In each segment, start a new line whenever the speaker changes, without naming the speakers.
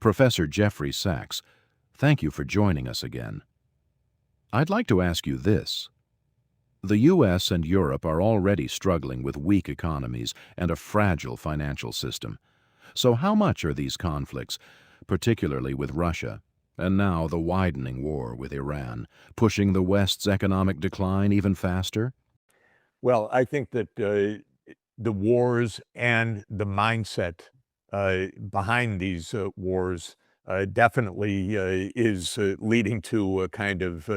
Professor Jeffrey Sachs, thank you for joining us again. I'd like to ask you this. The U.S. and Europe are already struggling with weak economies and a fragile financial system. So how much are these conflicts, particularly with Russia, and now the widening war with Iran, pushing the West's economic decline even faster?
Well, I think that the wars and the mindset behind these wars definitely is leading to a kind of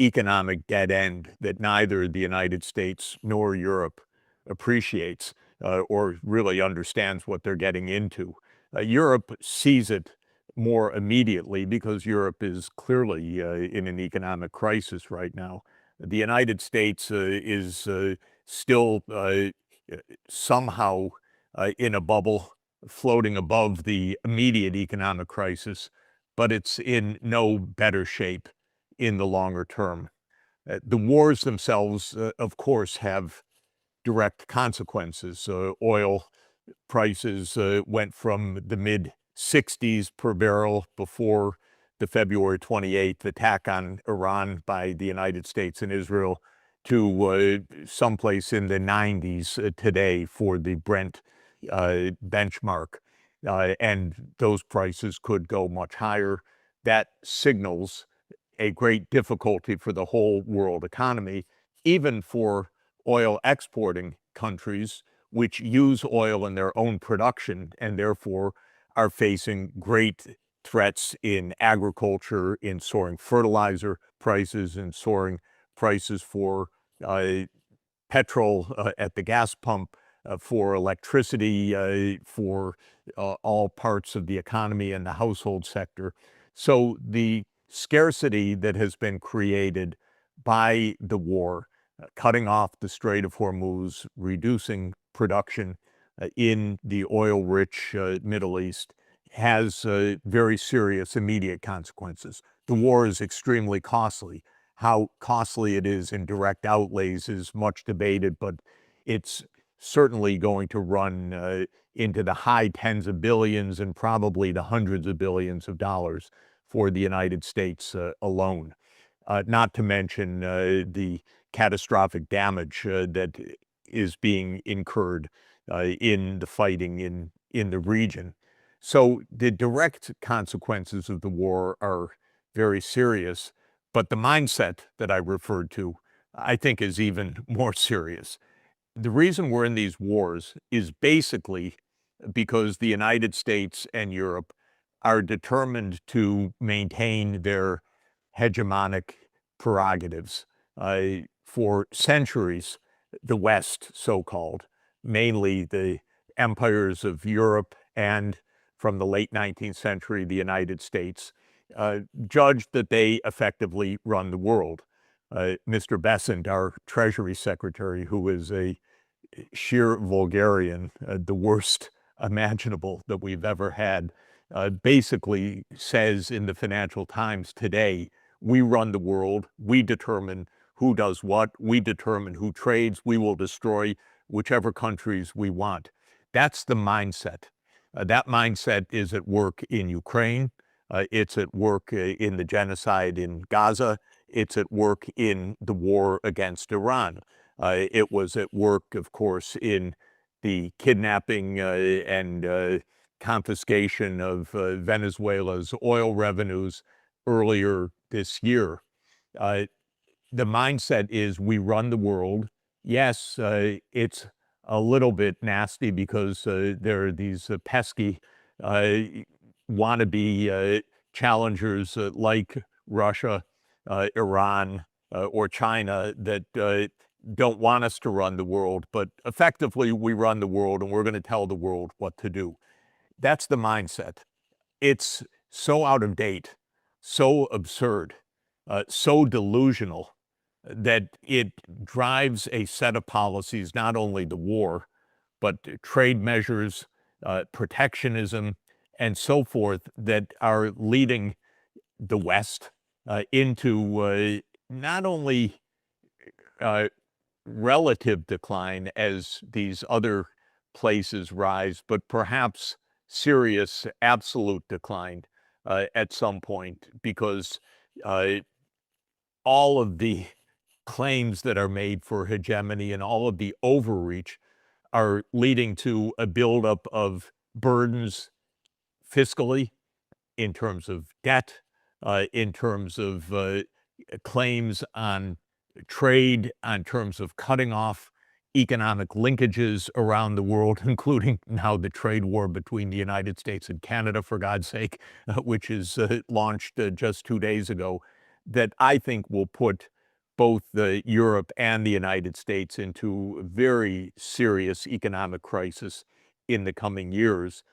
economic dead end that neither the United States nor Europe appreciates or really understands what they're getting into. Europe sees it more immediately because Europe is clearly in an economic crisis right now. The United States is still somehow in a bubble floating above the immediate economic crisis, but it's in no better shape in the longer term. The wars themselves, of course, have direct consequences. Oil prices went from the mid 60s per barrel before the February 28th attack on Iran by the United States and Israel to someplace in the 90s today for the Brent benchmark. And those prices could go much higher. That signals a great difficulty for the whole world economy, even for oil exporting countries, which use oil in their own production and therefore are facing great threats in agriculture, in soaring fertilizer prices, and soaring prices for petrol at the gas pump, for electricity, for all parts of the economy and the household sector. So the scarcity that has been created by the war, cutting off the Strait of Hormuz, reducing production in the oil-rich Middle East, has very serious immediate consequences. The war is extremely costly. How costly it is in direct outlays is much debated, but it's certainly going to run into the high tens of billions and probably the hundreds of billions of dollars for the United States alone. Not to mention the catastrophic damage that is being incurred in the fighting in the region. So the direct consequences of the war are very serious, but the mindset that I referred to, I think, is even more serious. The reason we're in these wars is basically because the United States and Europe are determined to maintain their hegemonic prerogatives. For centuries, the West, so-called, mainly the empires of Europe and from the late 19th century, the United States, judged that they effectively run the world. Mr. Besant, our Treasury Secretary, who is a sheer vulgarian, the worst imaginable that we've ever had, basically says in the Financial Times today, we run the world, we determine who does what, we determine who trades, we will destroy whichever countries we want. That's the mindset. That mindset is at work in Ukraine. It's at work in the genocide in Gaza. It's at work in the war against Iran. It was at work, of course, in the kidnapping and confiscation of Venezuela's oil revenues earlier this year. The mindset is we run the world. Yes, it's a little bit nasty because there are these pesky wannabe challengers like Russia, Iran, or China that don't want us to run the world, but effectively we run the world and we're going to tell the world what to do. That's the mindset. It's so out of date, so absurd, so delusional that it drives a set of policies, not only the war, but trade measures, protectionism, and so forth, that are leading the West into not only relative decline as these other places rise, but perhaps serious, absolute decline at some point, because uh, all of the claims that are made for hegemony and all of the overreach are leading to a buildup of burdens fiscally, in terms of debt, in terms of claims on trade, on terms of cutting off economic linkages around the world, including now the trade war between the United States and Canada, for God's sake, which is launched just 2 days ago, that I think will put both Europe and the United States into a very serious economic crisis in the coming years.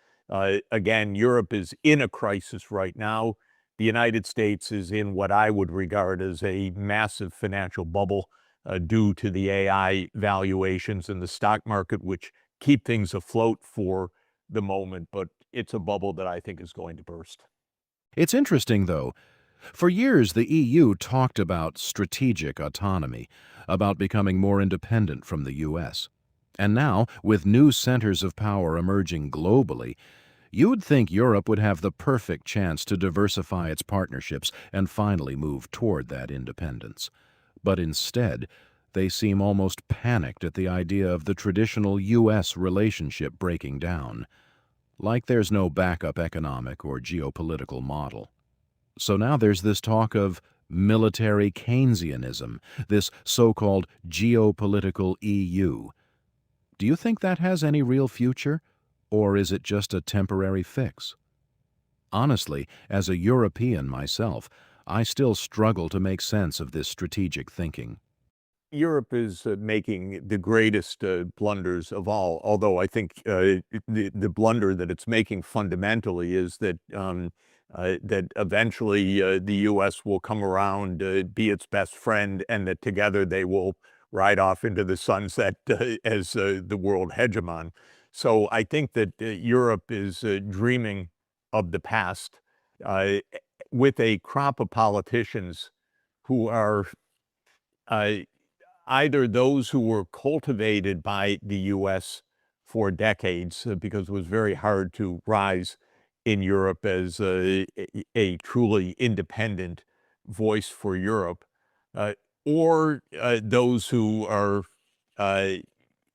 Again, Europe is in a crisis right now. The United States is in what I would regard as a massive financial bubble due to the AI valuations in the stock market, which keep things afloat for the moment, but it's a bubble that I think is going to burst.
It's interesting, though. For years, the EU talked about strategic autonomy, about becoming more independent from the US. And now, with new centers of power emerging globally, you would think Europe would have the perfect chance to diversify its partnerships and finally move toward that independence. But instead, they seem almost panicked at the idea of the traditional US relationship breaking down, like there's no backup economic or geopolitical model. So now there's this talk of military Keynesianism, this so-called geopolitical EU. Do you think that has any real future, or is it just a temporary fix? Honestly, as a European myself, I still struggle to make sense of this strategic thinking.
Europe is making the greatest blunders of all, although I think the blunder that it's making fundamentally is that eventually the U.S. will come around, be its best friend, and that together they will ride off into the sunset as the world hegemon. So I think that Europe is dreaming of the past uh, with a crop of politicians who are uh, either those who were cultivated by the US for decades, because it was very hard to rise in Europe as a truly independent voice for Europe, uh, or those who are, uh,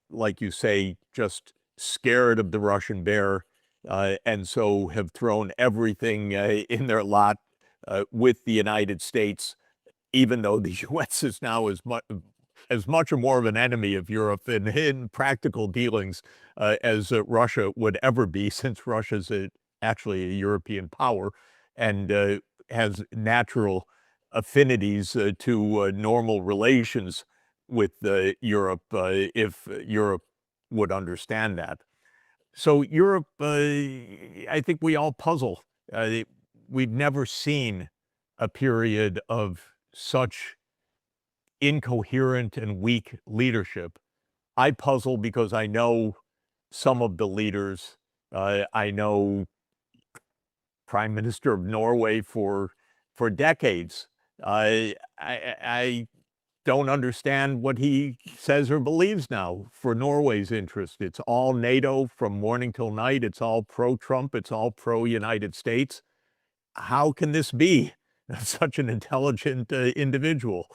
like you say, just scared of the Russian bear, and so have thrown everything in their lot with the United States, even though the US is now as much or more of an enemy of Europe in practical dealings as Russia would ever be, since Russia's actually a European power and has natural affinities to normal relations with Europe, if Europe would understand that. So Europe, I think we all puzzle. We've never seen a period of such incoherent and weak leadership. I puzzle because I know some of the leaders. I know Prime Minister of Norway for decades. I don't understand what he says or believes now for Norway's interest. It's all NATO from morning till night. It's all pro-Trump. It's all pro-United States. How can this be? Such an intelligent individual,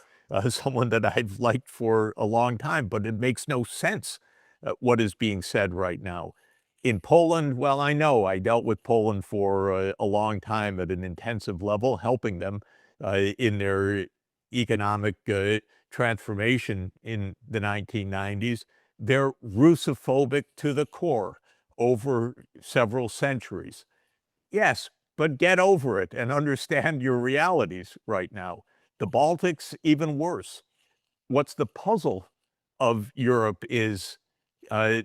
someone that I've liked for a long time, but it makes no sense what is being said right now. In Poland, well, I know I dealt with Poland for a long time at an intensive level, helping them in their economic transformation in the 1990s. They're Russophobic to the core over several centuries. Yes, but get over it and understand your realities right now. The Baltics, even worse. What's the puzzle of Europe is, uh,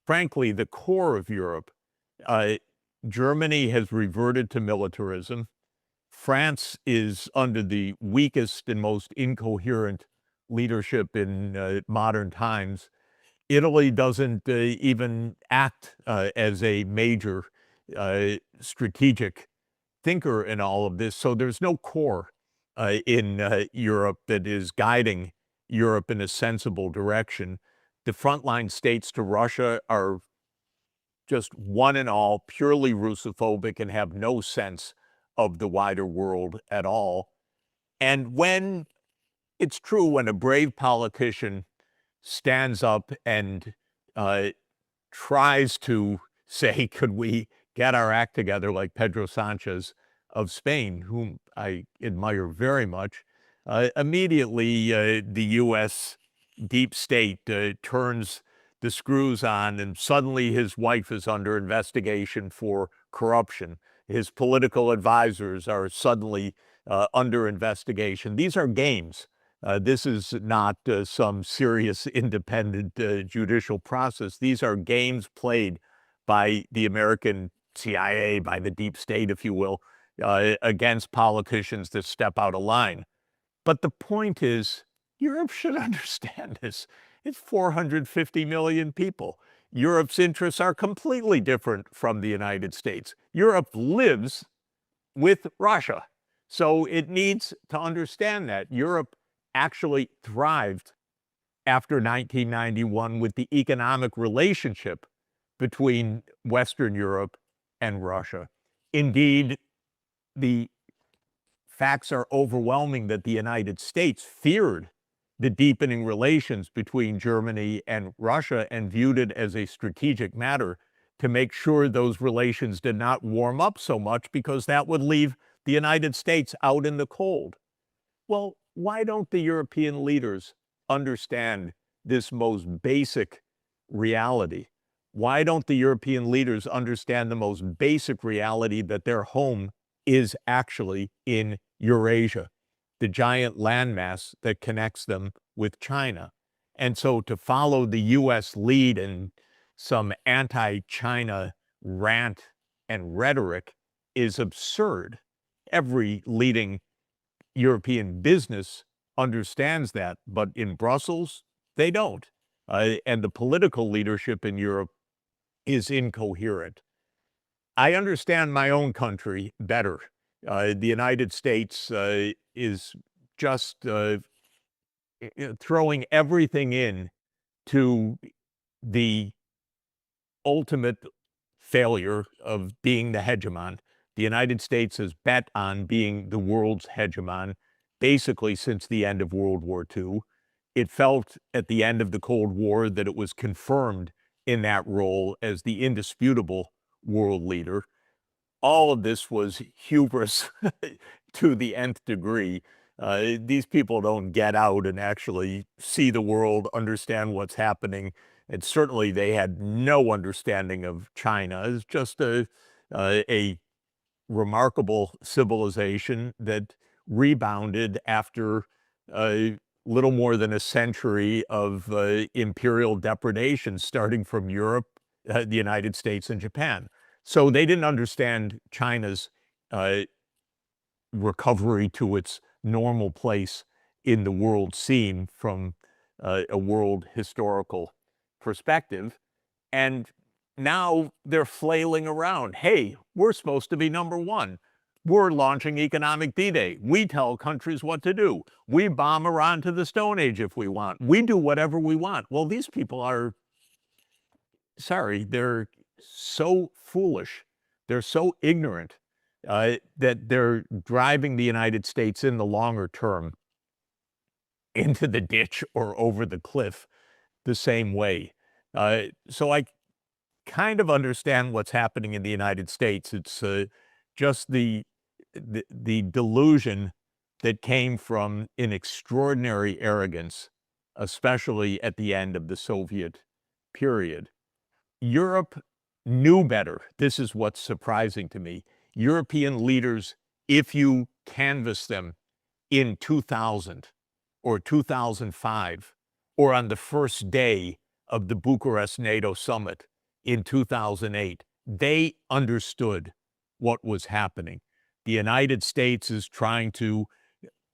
frankly, the core of Europe. Uh, Germany has reverted to militarism. France is under the weakest and most incoherent leadership in modern times. Italy doesn't even act as a major strategic thinker in all of this. So there's no core in Europe that is guiding Europe in a sensible direction. The frontline states to Russia are just one and all, purely Russophobic and have no sense of the wider world at all. And when it's true, when a brave politician stands up and uh, tries to say, could we get our act together, like Pedro Sanchez of Spain, whom I admire very much, immediately the U.S. deep state turns the screws on, and suddenly his wife is under investigation for corruption. His political advisors are suddenly under investigation. These are games. This is not some serious independent judicial process. These are games played by the American CIA, by the deep state, if you will, against politicians that step out of line. But the point is, Europe should understand this. It's 450 million people. Europe's interests are completely different from the United States. Europe lives with Russia. So it needs to understand that Europe actually thrived after 1991 with the economic relationship between Western Europe and Russia. Indeed, the facts are overwhelming that the United States feared the deepening relations between Germany and Russia and viewed it as a strategic matter to make sure those relations did not warm up so much, because that would leave the United States out in the cold. Well, why don't the European leaders understand this most basic reality? Why don't the European leaders understand the most basic reality that their home is actually in Eurasia, the giant landmass that connects them with China? And so to follow the US lead in some anti-China rant and rhetoric is absurd. Every leading European business understands that, but in Brussels, they don't. And the political leadership in Europe is incoherent. I understand my own country better. The United States is just throwing everything in to the ultimate failure of being the hegemon. The United States has bet on being the world's hegemon basically since the end of World War II. It felt at the end of the Cold War that it was confirmed in that role as the indisputable world leader. All of this was hubris to the nth degree. These people don't get out and actually see the world, understand what's happening. And certainly they had no understanding of China. It's just a remarkable civilization that rebounded after a little more than a century of imperial depredation, starting from Europe, the United States, and Japan. So they didn't understand China's uh, recovery to its normal place in the world scene from a world historical perspective. And now they're flailing around. Hey, we're supposed to be number one. We're launching economic D-Day. We tell countries what to do. We bomb Iran to the Stone Age if we want. We do whatever we want. Well, these people are, sorry, they're so foolish. They're so ignorant that they're driving the United States in the longer term into the ditch or over the cliff the same way. So I kind of understand what's happening in the United States. It's just the delusion that came from an extraordinary arrogance, especially at the end of the Soviet period. Europe knew better. This is what's surprising to me. European leaders, if you canvass them in 2000 or 2005, or on the first day of the Bucharest NATO summit in 2008, they understood what was happening. The United States is trying to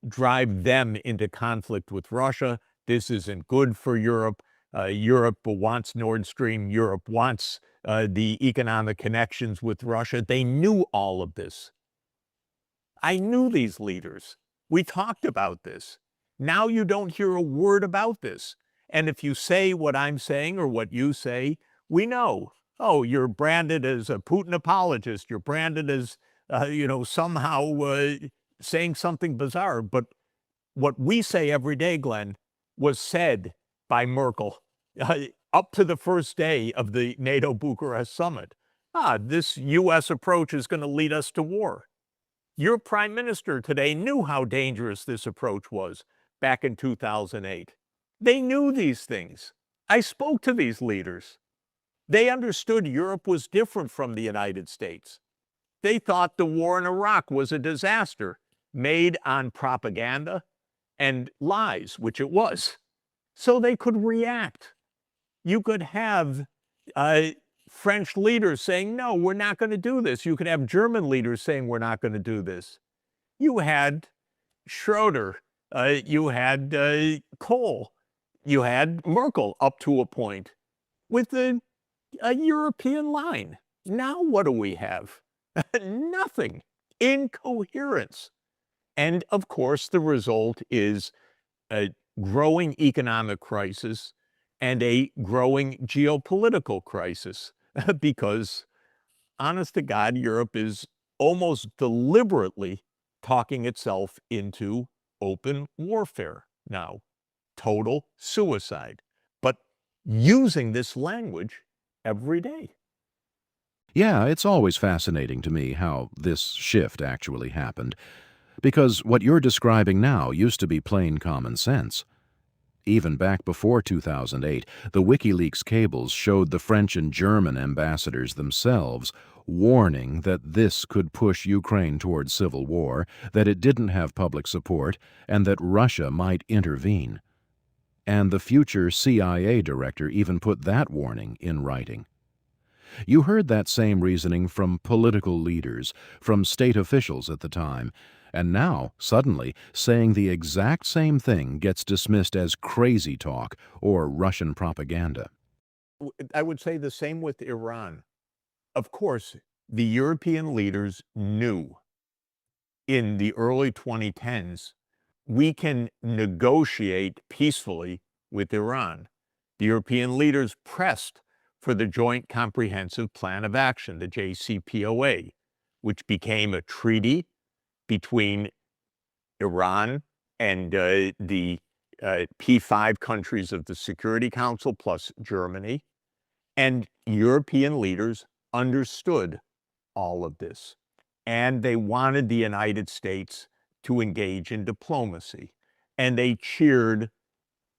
drive them into conflict with Russia. This isn't good for Europe. Europe wants Nord Stream. Europe wants the economic connections with Russia. They knew all of this. I knew these leaders. We talked about this. Now you don't hear a word about this. And if you say what I'm saying or what you say, we know. Oh, you're branded as a Putin apologist. You're branded as, somehow saying something bizarre. But what we say every day, Glenn, was said by Merkel up to the first day of the NATO Bucharest summit. This U.S. approach is going to lead us to war. Your prime minister today knew how dangerous this approach was back in 2008. They knew these things. I spoke to these leaders. They understood Europe was different from the United States. They thought the war in Iraq was a disaster made on propaganda and lies, which it was, so they could react. You could have French leaders saying, no, we're not going to do this. You could have German leaders saying, we're not going to do this. You had Schroeder, you had Kohl, you had Merkel up to a point with a European line. Now what do we have? Nothing. Incoherence. And of course, the result is a growing economic crisis and a growing geopolitical crisis because, honest to God, Europe is almost deliberately talking itself into open warfare now, total suicide, but using this language every day.
Yeah, it's always fascinating to me how this shift actually happened, because what you're describing now used to be plain common sense. Even back before 2008, the WikiLeaks cables showed the French and German ambassadors themselves warning that this could push Ukraine toward civil war, that it didn't have public support, and that Russia might intervene. And the future CIA director even put that warning in writing. You heard that same reasoning from political leaders, from state officials at the time, and now, suddenly, saying the exact same thing gets dismissed as crazy talk or Russian propaganda.
I would say the same with Iran. Of course, the European leaders knew in the early 2010s we can negotiate peacefully with Iran. The European leaders pressed for the Joint Comprehensive Plan of Action, the JCPOA, which became a treaty between Iran and the P5 countries of the Security Council plus Germany. And European leaders understood all of this. And they wanted the United States to engage in diplomacy. And they cheered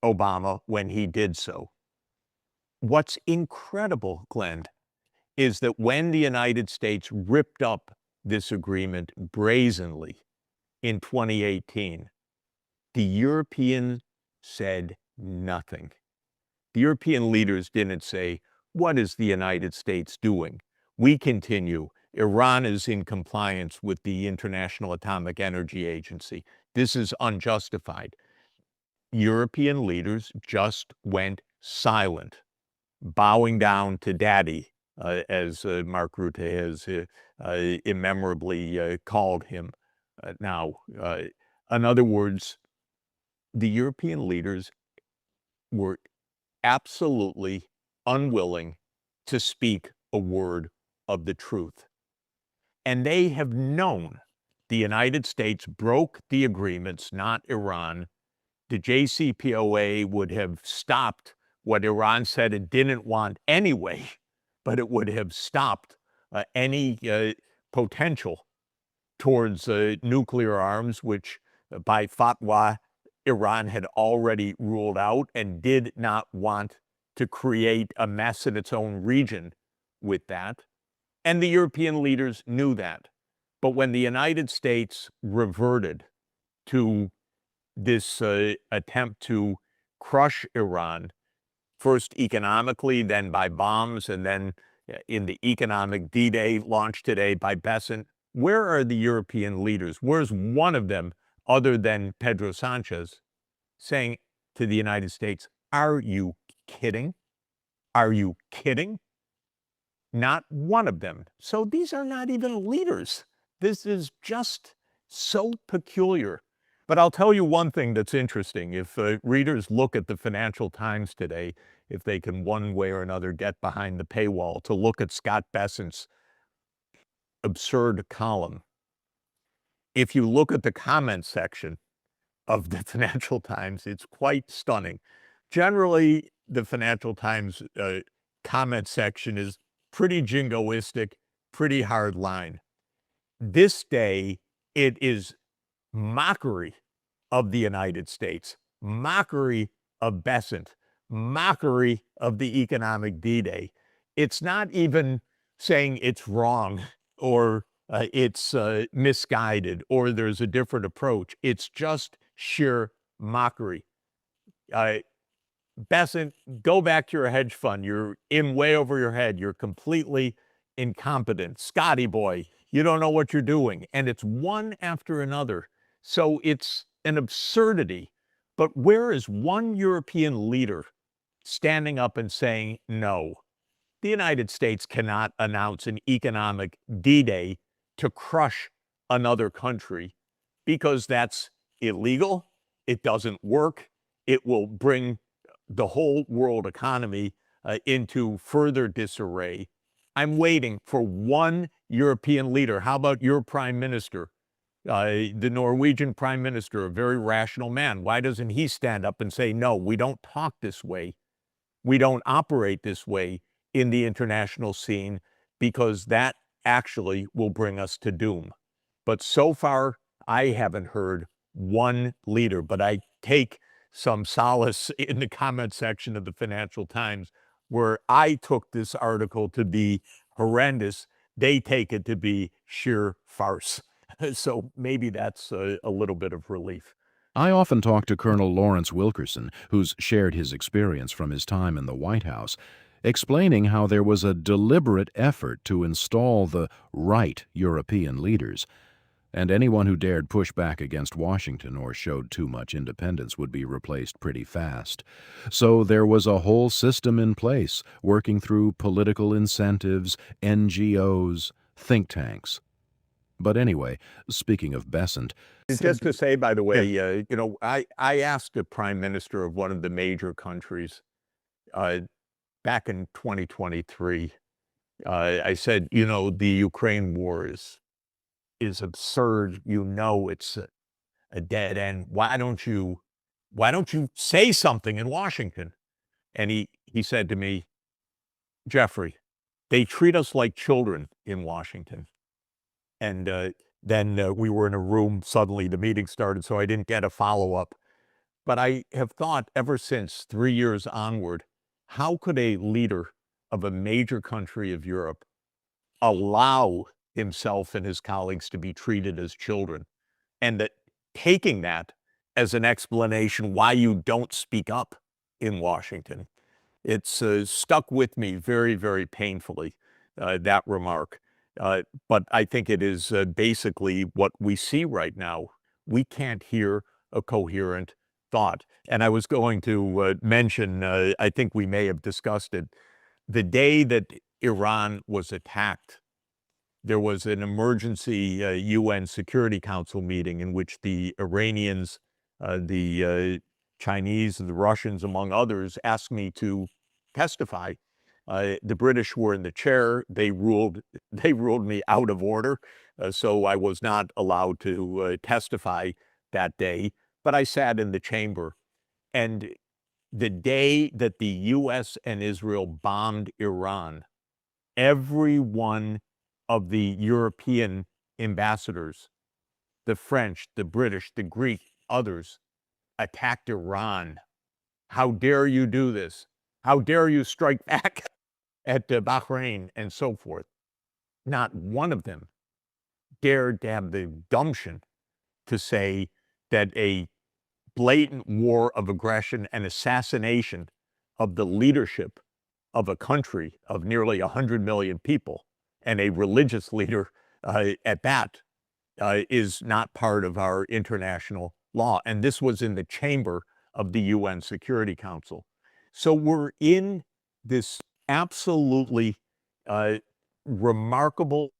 Obama when he did so. What's incredible, Glenn, is that when the United States ripped up this agreement brazenly in 2018, the Europeans said nothing. The European leaders didn't say, what is the United States doing? We continue. Iran is in compliance with the International Atomic Energy Agency. This is unjustified. European leaders just went silent, bowing down to daddy, as Mark Rutte has immemorably called him now. In other words, the European leaders were absolutely unwilling to speak a word of the truth. And they have known the United States broke the agreements, not Iran. The JCPOA would have stopped what Iran said it didn't want anyway, but it would have stopped any potential towards nuclear arms, which by fatwa, Iran had already ruled out and did not want to create a mess in its own region with that. And the European leaders knew that. But when the United States reverted to this attempt to crush Iran, first economically, then by bombs, and then in the economic D-Day launched today by Besant, where are the European leaders? Where's one of them, other than Pedro Sanchez, saying to the United States, are you kidding? Are you kidding? Not one of them. So these are not even leaders. This is just so peculiar. But I'll tell you one thing that's interesting. If readers look at the Financial Times today, if they can one way or another get behind the paywall to look at Scott Bessent's absurd column. If you look at the comment section of the Financial Times, it's quite stunning. Generally, the Financial Times comment section is pretty jingoistic, pretty hard line. This day, it is mockery of the United States, mockery of Besant, mockery of the economic D-Day. It's not even saying it's wrong or it's misguided or there's a different approach. It's just sheer mockery. Besant, go back to your hedge fund. You're in way over your head. You're completely incompetent. Scotty boy, you don't know what you're doing. And it's one after another. So it's an absurdity. But where is one European leader standing up and saying, no, the United States cannot announce an economic D-Day to crush another country because that's illegal. It doesn't work. It will bring the whole world economy into further disarray. I'm waiting for one European leader. How about your prime minister? The Norwegian prime minister, a very rational man. Why doesn't he stand up and say, no, we don't talk this way. We don't operate this way in the international scene because that actually will bring us to doom. But so far, I haven't heard one leader, but I take some solace in the comment section of the Financial Times, where I took this article to be horrendous. They take it to be sheer farce. So maybe that's a little bit of relief.
I often talk to Colonel Lawrence Wilkerson, who's shared his experience from his time in the White House, explaining how there was a deliberate effort to install the right European leaders, and anyone who dared push back against Washington or showed too much independence would be replaced pretty fast. So there was a whole system in place, working through political incentives, NGOs, think tanks. But anyway, speaking of Besant,
Just to say, by the way, I asked a prime minister of one of the major countries back in 2023. I said, the Ukraine war is absurd. It's a dead end. Why don't you say something in Washington? And he said to me, Jeffrey, they treat us like children in Washington. And then we were in a room. Suddenly the meeting started, so I didn't get a follow-up. But I have thought ever since, 3 years onward, how could a leader of a major country of Europe allow himself and his colleagues to be treated as children? And that taking that as an explanation why you don't speak up in Washington. It's stuck with me very, very painfully, that remark. But I think it is basically what we see right now. We can't hear a coherent thought. And I was going to mention, I think we may have discussed it, the day that Iran was attacked, there was an emergency UN Security Council meeting in which the Iranians, the Chinese, the Russians, among others, asked me to testify. The British were in the chair. They ruled me out of order, so I was not allowed to testify that day. But I sat in the chamber, and the day that the U.S. and Israel bombed Iran, every one of the European ambassadors, the French, the British, the Greek, others, attacked Iran. How dare you do this? How dare you strike back at Bahrain and so forth? Not one of them dared to have the gumption to say that a blatant war of aggression and assassination of the leadership of a country of nearly 100 million people, and a religious leader at that, is not part of our international law. And this was in the chamber of the UN Security Council. So we're in this absolutely remarkable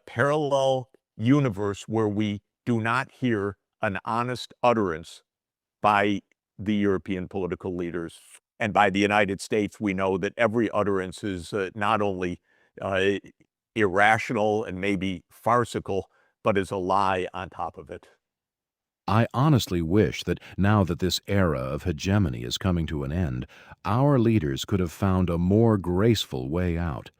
parallel universe where we do not hear an honest utterance by the European political leaders. And by the United States, we know that every utterance is not only uh, irrational and maybe farcical, but is a lie on top of it.
I honestly wish that now that this era of hegemony is coming to an end, our leaders could have found a more graceful way out,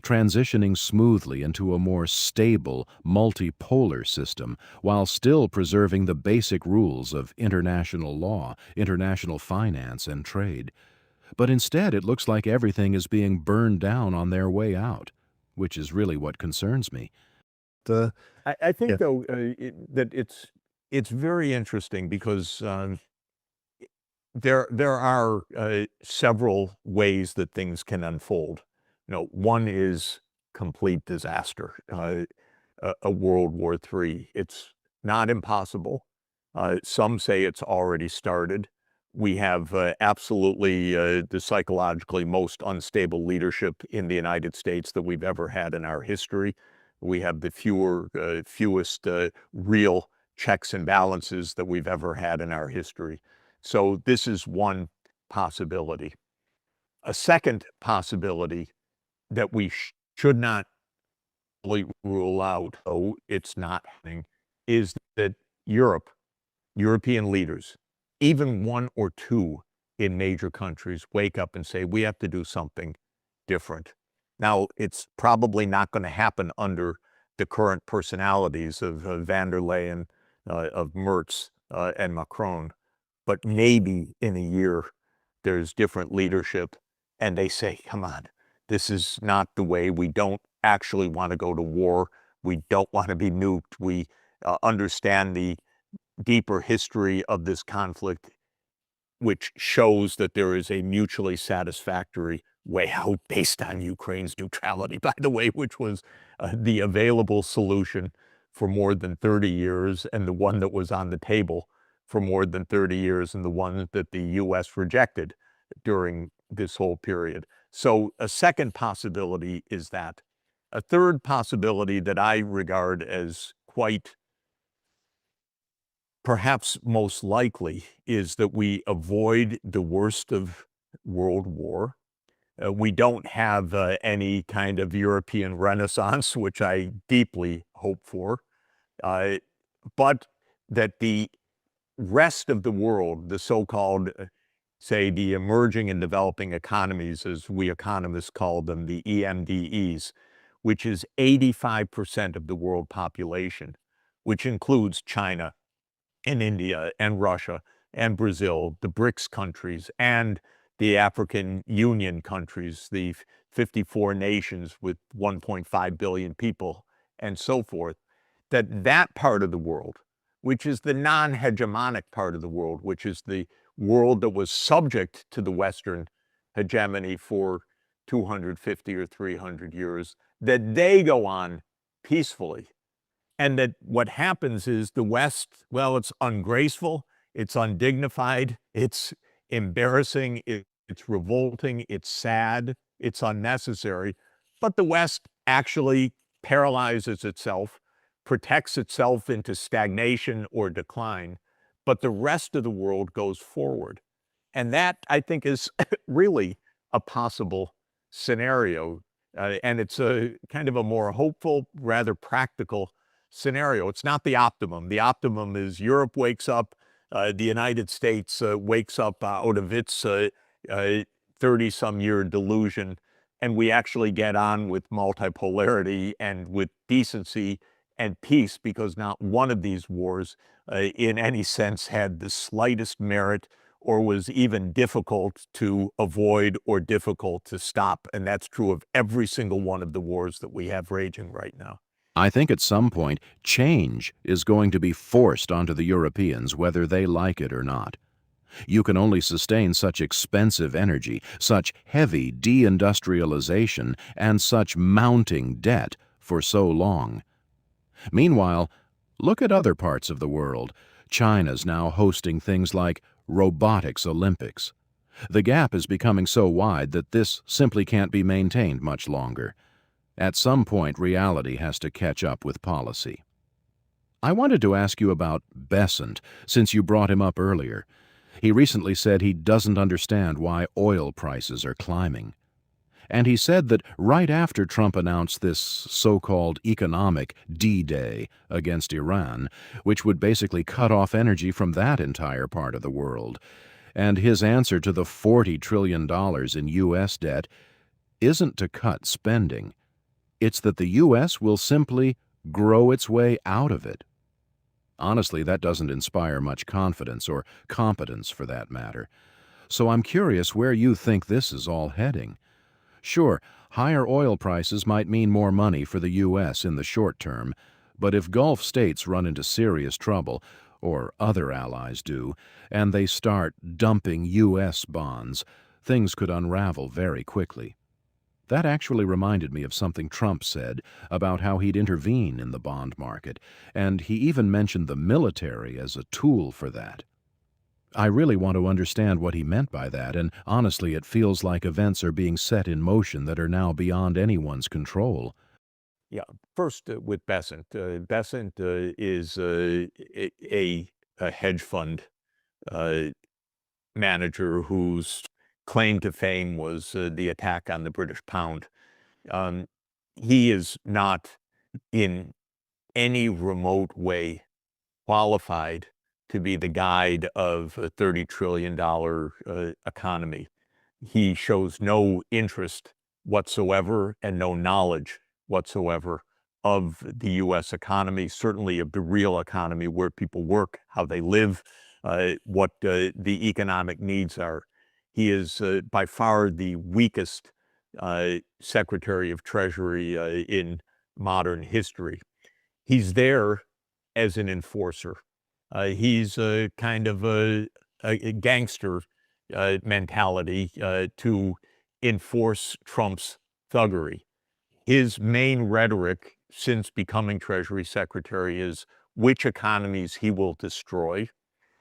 transitioning smoothly into a more stable, multipolar system while still preserving the basic rules of international law, international finance, and trade. But instead, it looks like everything is being burned down on their way out, which is really what concerns me.
The
I
yeah.
think, though, that it's very interesting because there are several ways that things can unfold. One is complete disaster, a World War III. It's not impossible. Some say it's already started. We have absolutely the psychologically most unstable leadership in the United States that we've ever had in our history. We have the fewest real checks and balances that we've ever had in our history. So this is one possibility. A second possibility that we should not rule out, though it's not happening, is that European leaders, even one or two in major countries, wake up and say, we have to do something different. Now, it's probably not going to happen under the current personalities of van der Leyen, of Merz, and Macron, but maybe in a year there's different leadership and they say, come on, this is not the way. We don't actually want to go to war. We don't want to be nuked. We understand the deeper history of this conflict, which shows that there is a mutually satisfactory way out based on Ukraine's neutrality, by the way, which was the available solution for more than 30 years and the one that was on the table for more than 30 years and the one that the U.S. rejected during this whole period. So a second possibility is that. A third possibility that I regard as quite perhaps most likely is that we avoid the worst of World War. We don't have any kind of European Renaissance, which I deeply hope for, uh, but that the rest of the world, the so-called, say, the emerging and developing economies, as we economists call them, the EMDEs, which is 85% of the world population, which includes China, and India and Russia and Brazil, the BRICS countries, and the African Union countries, the 54 nations with 1.5 billion people, and so forth, that part of the world, which is the non-hegemonic part of the world, which is the world that was subject to the Western hegemony for 250 or 300 years, that they go on peacefully. And that what happens is the West, well, it's ungraceful, it's undignified, it's embarrassing, it's revolting, it's sad, it's unnecessary. But the West actually paralyzes itself, protects itself into stagnation or decline, but the rest of the world goes forward. And that, I think, is really a possible scenario. And it's a kind of a more hopeful, rather practical scenario. It's not the optimum. The optimum is Europe wakes up, the United States wakes up out of its 30-some year delusion, and we actually get on with multipolarity and with decency and peace, because not one of these wars in any sense had the slightest merit or was even difficult to avoid or difficult to stop. And that's true of every single one of the wars that we have raging right now.
I think at some point, change is going to be forced onto the Europeans, whether they like it or not. You can only sustain such expensive energy, such heavy deindustrialization, and such mounting debt for so long. Meanwhile, look at other parts of the world. China's now hosting things like robotics Olympics. The gap is becoming so wide that this simply can't be maintained much longer. At some point, reality has to catch up with policy. I wanted to ask you about Besant, since you brought him up earlier. He recently said he doesn't understand why oil prices are climbing. And he said that right after Trump announced this so-called economic D-Day against Iran, which would basically cut off energy from that entire part of the world, and his answer to the $40 trillion in U.S. debt isn't to cut spending. It's that the U.S. will simply grow its way out of it. Honestly, that doesn't inspire much confidence or competence for that matter. So I'm curious where you think this is all heading. Sure, higher oil prices might mean more money for the U.S. in the short term, but if Gulf states run into serious trouble, or other allies do, and they start dumping U.S. bonds, things could unravel very quickly. That actually reminded me of something Trump said about how he'd intervene in the bond market, and he even mentioned the military as a tool for that. I really want to understand what he meant by that, and honestly, it feels like events are being set in motion that are now beyond anyone's control.
Yeah. First, with Besant. Besant is a hedge fund uh, manager whose claim to fame was the attack on the British pound. Um, he is not in any remote way qualified to be the guide of a $30 trillion economy. He shows no interest whatsoever and no knowledge whatsoever of the U.S. economy, certainly of the real economy, where people work, how they live, what the economic needs are. He is by far the weakest Secretary of Treasury in modern history. He's there as an enforcer. He's a kind of a gangster mentality to enforce Trump's thuggery. His main rhetoric since becoming Treasury Secretary is which economies he will destroy,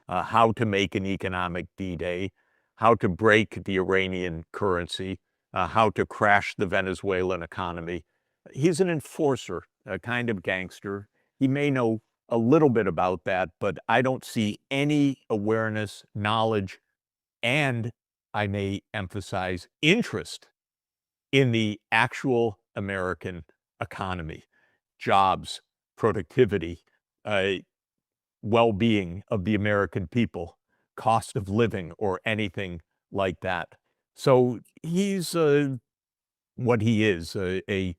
how to make an economic D-Day, how to break the Iranian currency, how to crash the Venezuelan economy. He's an enforcer, a kind of gangster. He may know a little bit about that, but I don't see any awareness, knowledge, and I may emphasize interest in the actual American economy, jobs, productivity, uh, well-being of the American people, cost of living, or anything like that. So he's what he is, a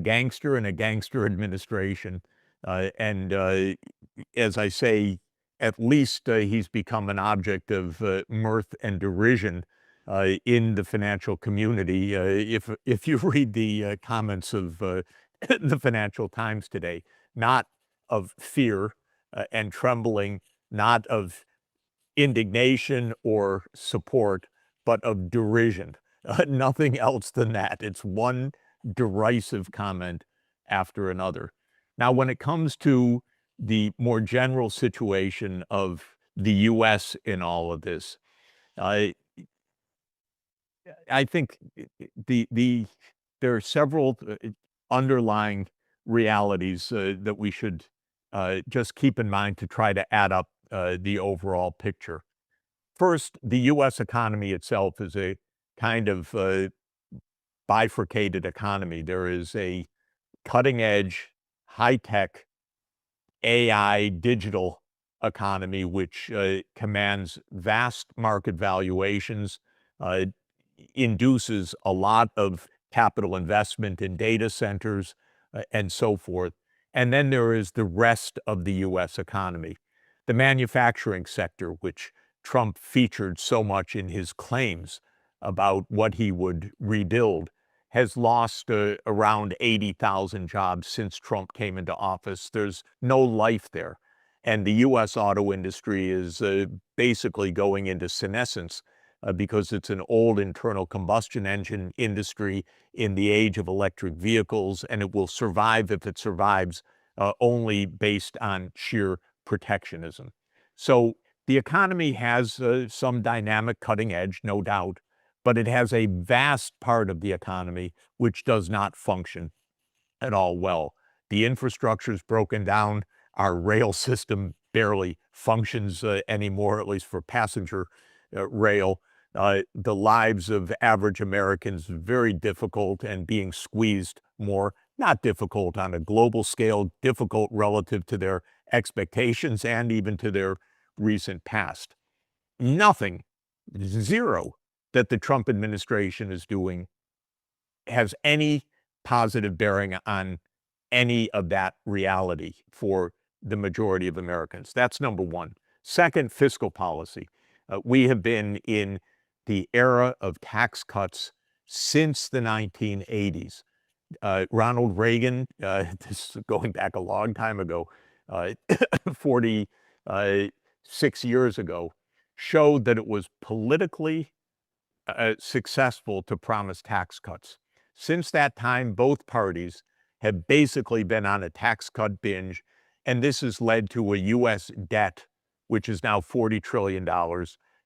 gangster in a gangster administration. And as I say, at least he's become an object of mirth and derision in the financial community. If you read the comments of the Financial Times today, not of fear and trembling, not of indignation or support, but of derision. Nothing else than that. It's one derisive comment after another. Now, when it comes to the more general situation of the U.S. in all of this, I I think there are several underlying realities that we should just keep in mind to try to add up the overall picture. First, the U.S. economy itself is a kind of bifurcated economy. There is a cutting edge, high tech, AI digital economy, which commands vast market valuations, uh, induces a lot of capital investment in data centers, and so forth. And then there is the rest of the US economy, the manufacturing sector, which Trump featured so much in his claims about what he would rebuild, has lost around 80,000 jobs since Trump came into office. There's no life there. And the US auto industry is basically going into senescence because it's an old internal combustion engine industry in the age of electric vehicles, and it will survive, if it survives, only based on sheer protectionism. So the economy has some dynamic cutting edge, no doubt, but it has a vast part of the economy which does not function at all well. The infrastructure is broken down. Our rail system barely functions anymore, at least for passenger rail. The lives of average Americans very difficult and being squeezed more. Not difficult on a global scale, difficult relative to their expectations and even to their recent past. Nothing, zero, that the Trump administration is doing has any positive bearing on any of that reality for the majority of Americans. That's number one. Second, fiscal policy. We have been in the era of tax cuts since the 1980s. Ronald Reagan, this is going back a long time ago, 46 years ago, showed that it was politically successful to promise tax cuts. Since that time, both parties have basically been on a tax cut binge, and this has led to a U.S. debt, which is now $40 trillion,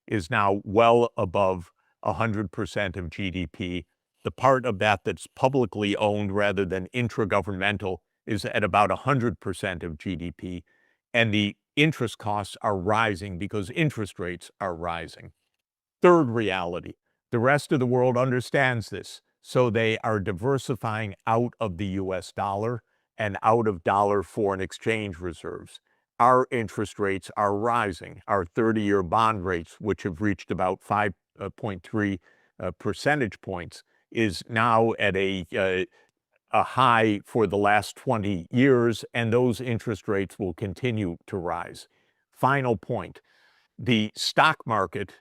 is now well above 100% of GDP. The part of that that's publicly owned rather than intragovernmental is at about 100% of GDP, and the interest costs are rising because interest rates are rising. Third reality, the rest of the world understands this, so they are diversifying out of the US dollar and out of dollar foreign exchange reserves. Our interest rates are rising. Our 30-year bond rates, which have reached about 5.3 percentage points, is now at a high for the last 20 years, and those interest rates will continue to rise. Final point, the stock market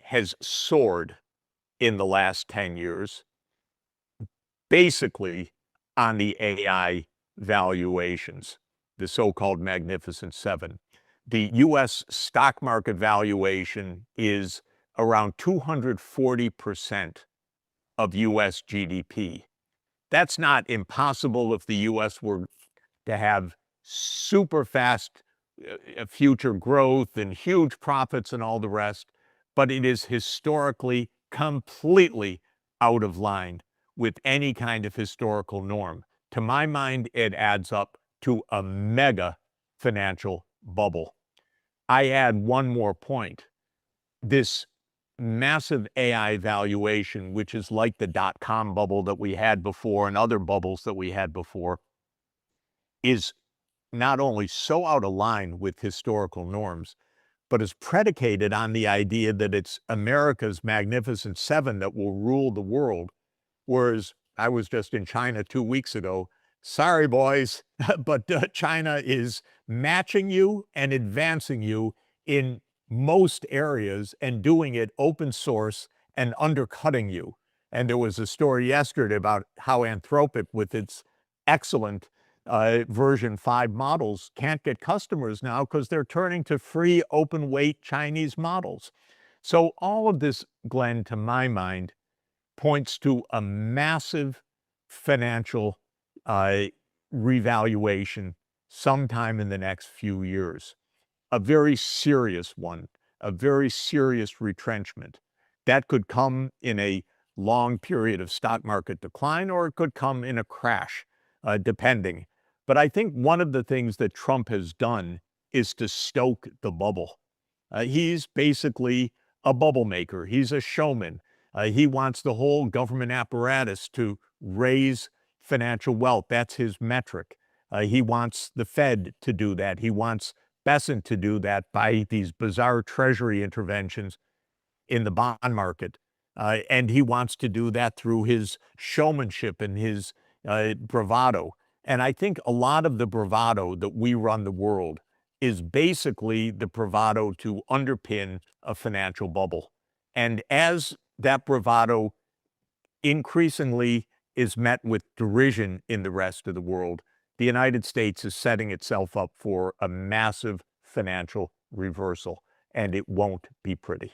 has soared in the last 10 years, basically on the AI valuations, the so-called Magnificent Seven. The US stock market valuation is around 240% of US GDP. That's not impossible if the US were to have super fast future growth and huge profits and all the rest, but it is historically completely out of line with any kind of historical norm. To my mind, it adds up to a mega financial bubble. I add one more point. This massive AI valuation, which is like the dot-com bubble that we had before and other bubbles that we had before, is not only so out of line with historical norms, but is predicated on the idea that it's America's Magnificent Seven that will rule the world. Whereas I was just in China 2 weeks ago. Sorry, boys, but China is matching you and advancing you in most areas and doing it open source and undercutting you. And there was a story yesterday about how Anthropic, with its excellent version 5 models, can't get customers now because they're turning to free open weight Chinese models. So all of this, Glenn, to my mind, points to a massive financial revaluation sometime in the next few years. A very serious one, a very serious retrenchment. That could come in a long period of stock market decline, or it could come in a crash, depending. But I think one of the things that Trump has done is to stoke the bubble. He's basically a bubble maker. He's a showman. He wants the whole government apparatus to raise financial wealth. That's his metric. He wants the Fed to do that. He wants Bessent to do that by these bizarre treasury interventions in the bond market. And he wants to do that through his showmanship and his bravado. And I think a lot of the bravado that we run the world is basically the bravado to underpin a financial bubble. And as that bravado increasingly is met with derision in the rest of the world, the United States is setting itself up for a massive financial reversal, and it won't be pretty.